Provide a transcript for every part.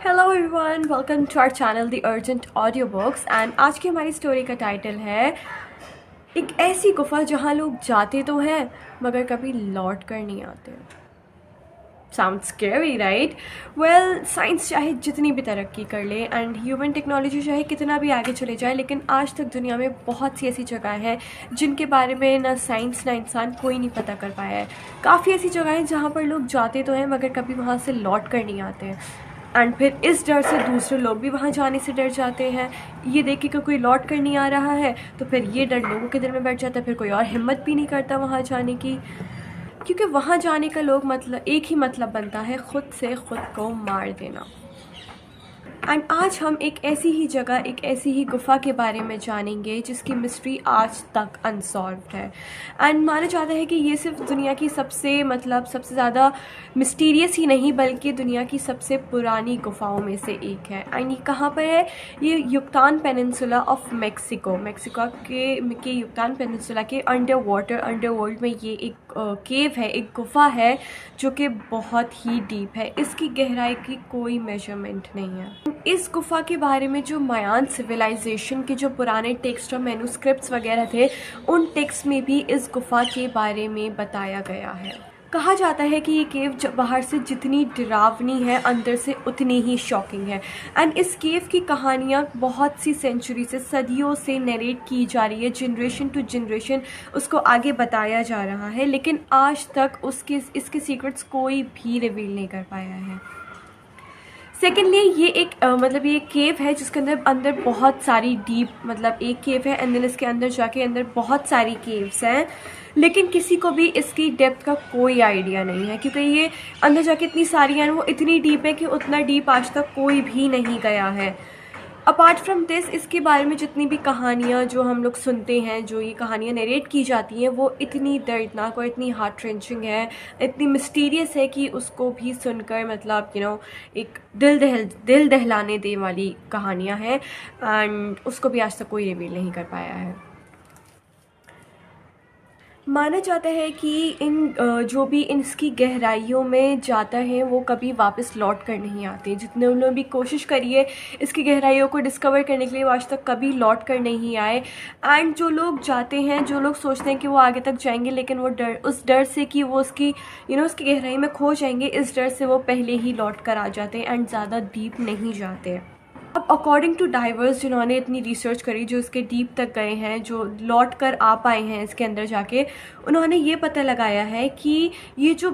Hello everyone, welcome to our channel the urgent audio books. And आज की हमारी story का टाइटल है एक ऐसी गुफा जहाँ लोग जाते तो हैं मगर कभी लौट कर नहीं आते। Sound scary right? Well, science चाहे जितनी भी तरक्की कर ले एंड ह्यूमन टेक्नोलॉजी चाहे कितना भी आगे चले जाए, लेकिन आज तक दुनिया में बहुत सी ऐसी जगह हैं जिनके बारे में ना साइंस ना इंसान कोई नहीं पता कर पाया है। काफ़ी ऐसी जगह हैं जहाँ पर लोग जाते तो हैं मगर कभी वहाँ से लौट कर नहीं आते। एंड फिर इस डर से दूसरे लोग भी वहाँ जाने से डर जाते हैं। ये देख के कोई लौट कर नहीं आ रहा है तो फिर ये डर लोगों के दिल में बैठ जाता है, फिर कोई और हिम्मत भी नहीं करता वहाँ जाने की, क्योंकि वहाँ जाने का लोग मतलब एक ही मतलब बनता है, खुद से खुद को मार देना। एंड आज हम एक ऐसी ही जगह, एक ऐसी ही गुफा के बारे में जानेंगे जिसकी मिस्ट्री आज तक अनसॉल्व्ड है। एंड माना जाता है कि ये सिर्फ दुनिया की सबसे ज़्यादा मिस्टीरियस ही नहीं बल्कि दुनिया की सबसे पुरानी गुफाओं में से एक है। एंड ये कहाँ पर है? ये युक्तान पेनिनसुला ऑफ मेक्सिको के युक्तान पेनिनसुला के अंडरवर्ल्ड में ये एक केव है, एक गुफा है जो कि बहुत ही डीप है। इसकी गहराई की कोई मेजरमेंट नहीं है। इस गुफा के बारे में जो मायान सिविलाइजेशन के जो पुराने टेक्स्ट और मैन्युस्क्रिप्ट्स वगैरह थे, उन टेक्स्ट में भी इस गुफा के बारे में बताया गया है। कहा जाता है कि ये केव बाहर से जितनी डरावनी है अंदर से उतनी ही शॉकिंग है। एंड इस केव की कहानियाँ बहुत सी सेंचुरी से, सदियों से नरेट की जा रही है, जनरेशन टू जनरेशन उसको आगे बताया जा रहा है, लेकिन आज तक इसके सीक्रेट्स कोई भी रिवील नहीं कर पाया है। सेकेंडली, ये ये केव है जिसके अंदर बहुत सारी डीप एक केव है एंड देन इसके अंदर जाके अंदर बहुत सारी केव्स हैं, लेकिन किसी को भी इसकी डेप्थ का कोई आइडिया नहीं है, क्योंकि ये अंदर जाके इतनी सारी हैं, वो इतनी डीप है कि उतना डीप आज तक कोई भी नहीं गया है। अपार्ट फ्रॉम दिस, इसके बारे में जितनी भी कहानियाँ जो हम लोग सुनते हैं, जो ये कहानियाँ नरेट की जाती हैं, वो इतनी दर्दनाक और इतनी हार्ट रेंचिंग है, इतनी मिस्टीरियस है कि उसको भी सुनकर एक दिल दहलाने देने वाली कहानियाँ हैं एंड उसको भी आज तक कोई रिवील नहीं कर पाया है। माना जाता है कि जो भी इसकी गहराइयों में जाता है वो कभी वापस लौट कर नहीं आते। जितने उन्होंने भी कोशिश करी है इसकी गहराइयों को डिस्कवर करने के लिए, वो आज तक कभी लौट कर नहीं आए। एंड जो लोग जाते हैं, जो लोग सोचते हैं कि वो आगे तक जाएंगे, लेकिन वो उस डर से कि वो उसकी उसकी गहराई में खो जाएंगे, इस डर से वो पहले ही लौट कर आ जाते हैं एंड ज़्यादा डीप नहीं जाते। अब अकॉर्डिंग टू डाइवर्स जिन्होंने इतनी रिसर्च करी, जो इसके डीप तक गए हैं, जो लौट कर आ पाए हैं इसके अंदर जाके, उन्होंने ये पता लगाया है कि ये जो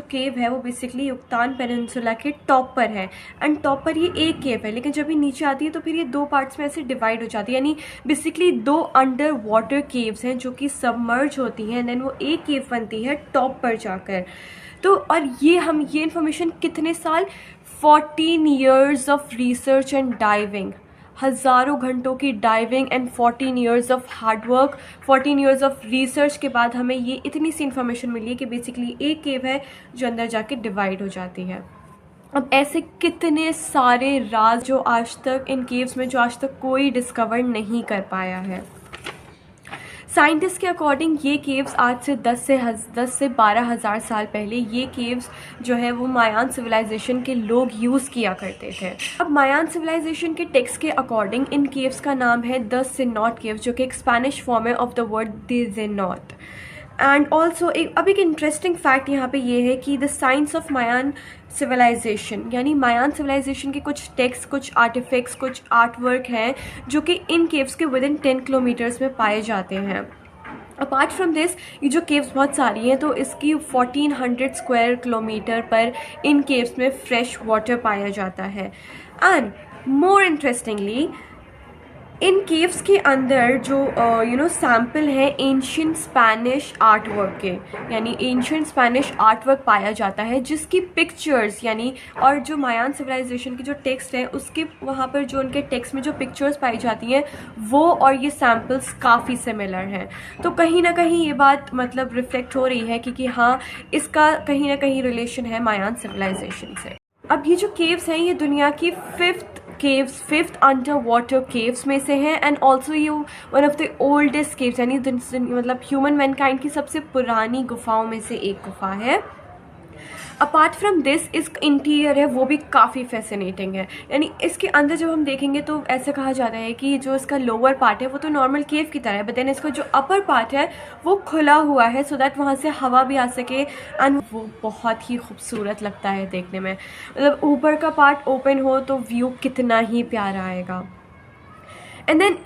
केव है वो बेसिकली युक्तान पेनिनसुला के टॉप पर है। एंड टॉप पर ये एक केव है, लेकिन जब ये नीचे आती है तो फिर ये दो पार्ट्स में ऐसे डिवाइड हो जाती है, यानी बेसिकली दो अंडर वाटर केव्स हैं जो कि सबमर्ज होती हैं, देन वो एक केव बनती है टॉप पर जाकर। तो और ये इन्फॉर्मेशन कितने साल, 14 years of research and diving, हज़ारों घंटों की diving and 14 years of hard work, 14 years of research के बाद हमें ये इतनी सी इन्फॉर्मेशन मिली है कि बेसिकली एक केव है जो अंदर जाके डिवाइड हो जाती है। अब ऐसे कितने सारे राज जो आज तक इन केव्स में, जो आज तक कोई डिस्कवर नहीं कर पाया है। साइंटिस्ट के अकॉर्डिंग ये केव्स आज से 10 से 12,000 साल पहले ये केव्स जो है वो मायान सिविलाइजेशन के लोग यूज़ किया करते थे। अब मायान सिविलाइजेशन के टेक्स्ट के अकॉर्डिंग इन केव्स का नाम है द जेनॉट केव्स, जो कि एक स्पेनिश फॉर्म है of the word the cenote. And also एक इंटरेस्टिंग फैक्ट यहाँ पे ये है कि the science of Mayan civilization, यानी मायान सिविलाइजेशन के कुछ टेक्स्ट, कुछ आर्टिफैक्ट्स, कुछ आर्ट वर्क हैं जो कि इन केव्स के विदिन 10 किलोमीटर्स में पाए जाते हैं। अपार्ट फ्रॉम दिस, ये जो केव्स बहुत सारी हैं तो इसकी 1400 स्क्वायर किलोमीटर पर इन केव्स में फ्रेश वाटर पाया जाता है। And more interestingly, in caves के अंदर जो सैम्पल है एंशियंट स्पेनिश आर्ट वर्क के, यानी एंशियंट स्पेनिश आर्ट वर्क पाया जाता है जिसकी पिक्चर्स और जो मायान सिविलाइजेशन की जो टेक्स्ट है उसके वहाँ पर जो उनके टेक्स्ट में जो पिक्चर्स पाई जाती हैं वो और ये सैम्पल्स काफ़ी सिमिलर हैं। तो कहीं ना कहीं ये बात रिफ्लेक्ट हो रही है कि हाँ, इसका कहीं ना कहीं रिलेशन है मायान सिविलाइजेशन से। अब ये जो केव्स हैं ये दुनिया की फिफ्थ अंडर वाटर केव्स में से हैं एंड ऑल्सो ये one of the oldest caves, यानी ह्यूमन मैनकाइंड की सबसे पुरानी गुफाओं में से एक गुफा है। अपार्ट फ्रॉम दिस इसका इंटीरियर है वो भी काफ़ी फैसिनेटिंग है। यानी इसके अंदर जब हम देखेंगे तो ऐसा कहा जाता है कि जो इसका लोअर पार्ट है वो तो नॉर्मल केव की तरह है, बट देन इसका जो अपर पार्ट है वो खुला हुआ है सो दैट वहाँ से हवा भी आ सके, एंड वो बहुत ही खूबसूरत लगता है देखने में। मतलब ऊपर का पार्ट ओपन हो तो व्यू कितना ही प्यारा आएगा। एंड देन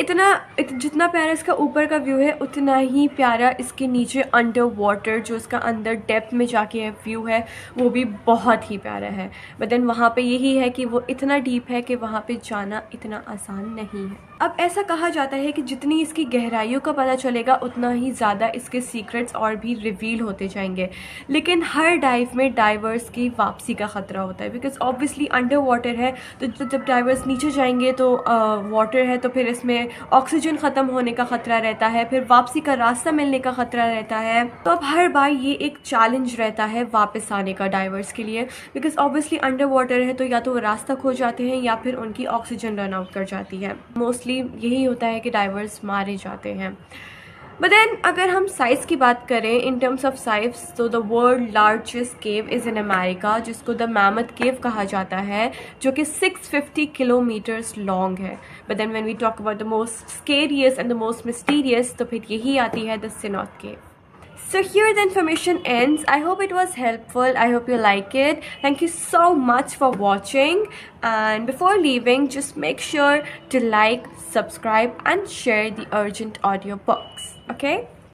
जितना प्यारा इसका ऊपर का व्यू है उतना ही प्यारा इसके नीचे अंडर वाटर जो इसका अंदर डेप्थ में जाके व्यू है वो भी बहुत ही प्यारा है। बट देन वहाँ पे यही है कि वो इतना डीप है कि वहाँ पे जाना इतना आसान नहीं है। अब ऐसा कहा जाता है कि जितनी इसकी गहराइयों का पता चलेगा उतना ही ज़्यादा इसके सीक्रेट्स और भी रिवील होते जाएंगे, लेकिन हर डाइव में डाइवर्स की वापसी का ख़तरा होता है, बिकॉज ऑब्वियसली अंडर वाटर है तो जब डाइवर्स नीचे जाएंगे तो वाटर है तो फिर इसमें ऑक्सीजन ख़त्म होने का ख़तरा रहता है, फिर वापसी का रास्ता मिलने का ख़तरा रहता है। तो अब हर बार ये एक चैलेंज रहता है वापस आने का डाइवर्स के लिए, बिकॉज ऑब्वियसली अंडर वाटर है तो या तो वो रास्ता खो जाते हैं या फिर उनकी ऑक्सीजन रन आउट कर जाती है। मोस्टली यही होता है कि डाइवर्स मारे जाते हैं। बट देन अगर हम साइज़ की बात करें इन टर्म्स ऑफ साइज, तो the world largest cave is in America जिसको द मैमथ केव कहा जाता है, जो कि 650 किलोमीटर्स लॉन्ग है। But then when we talk about the most scariest and the most mysterious, तो फिर यही आती है the cenote cave. So here the information ends. I hope it was helpful. I hope you like it. Thank you so much for watching. And before leaving, just make sure to like, subscribe and share the Urgent Audio Books. Okay?